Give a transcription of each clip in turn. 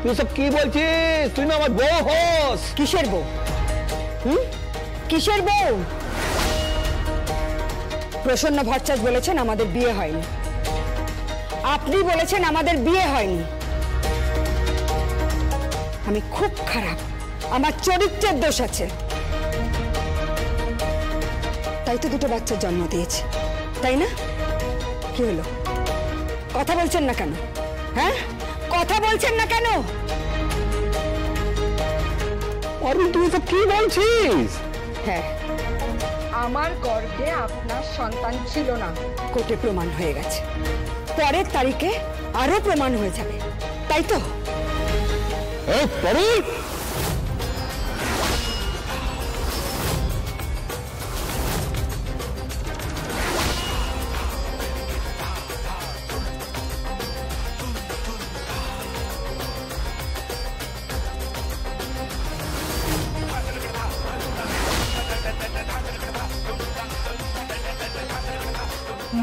তুই সব কি বলছিস? তুই না আমার বউ হোস। কিসের বউ? কিসের বউ? প্রসন্ন ভট্টাচার্য বলেছেন আমাদের বিয়ে হয়নি, আপনি বলেছেন আমাদের বিয়ে হয়নি। আমি খুব খারাপ, আমার চরিত্রের দোষ আছে, তাই তো দুটো বাচ্চার জন্ম দিয়েছে, তাই না? কি হলো, কথা বলছেন না কেন? হ্যাঁ, কথা বলছেন না কেন? আরে তুই সব কি বলছিস? হ্যাঁ, আমার গর্ভে আপনার সন্তান ছিল না, কোর্টে প্রমাণ হয়ে গেছে, পরের তারিখে আরো প্রমাণ হয়ে যাবে, তাই তো? পারুল,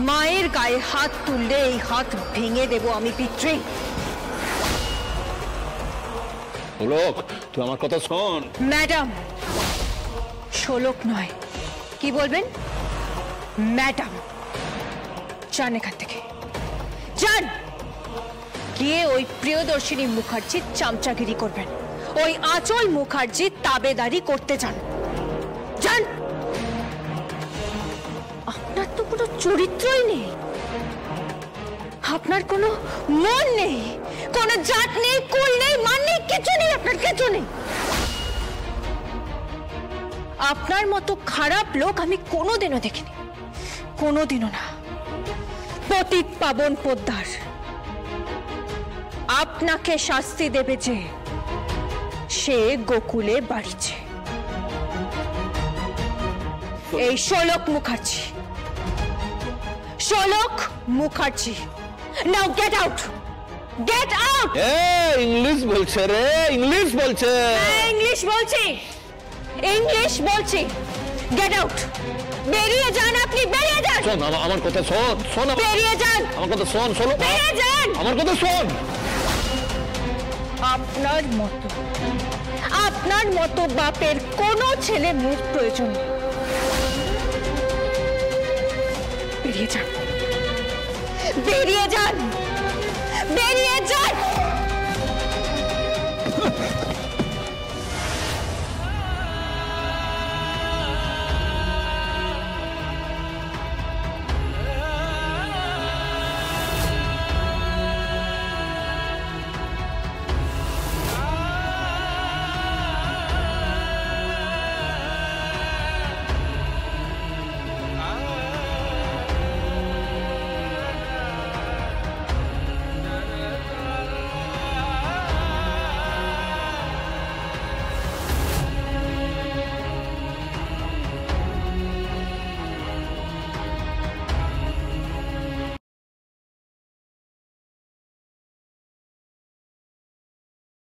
মায়ের গায়ে হাত তুললে এই হাত ভেঙে দেব আমি পিতৃ। লোক, তুই আমার কথা শোন। ম্যাডাম, শোলক নয়, কি বলবেন? ম্যাডাম, যান এখান থেকে, যান। গিয়ে ওই প্রিয়দর্শিনী মুখার্জির চামচাগিরি করবেন, ওই আঁচল মুখার্জির তাবেদারি করতে যান, যান। আপনার তো কোনো চরিত্রই নেই, আপনার কোনো মন নেই, কোনো জাত নেই, কুল নেই, মান নেই, কিছু নেই, আপনার কিছু নেই। আপনার মতো খারাপ লোক আমি কোনোদিনও দেখিনি, কোনোদিনও না। পতিত পাবন পোদ্দার আপনাকে শাস্তি দেবে যে সে গোকুলে বাড়িছে, এই Sholok Mukherjee, Sholok Mukherjee. Now get out, get out. English বলছে রে, ইংলিশ বলছে। ইংলিশ বলছি, ইংলিশ বলছি। গেট আউট, বেরিয়ে যান আপনি, বেরিয়ে যান। শোন আমার কথা, শোন শোন, বেরিয়ে যান, আমার কথা শোন, শোনো, বেরিয়ে যান, আমার কথা শোন। আপনার মতো বাপের কোনো ছেলে মুখ প্রয়োজন নেই। বেরিয়ে যান, বেরিয়ে যান, বেরিয়ে যান।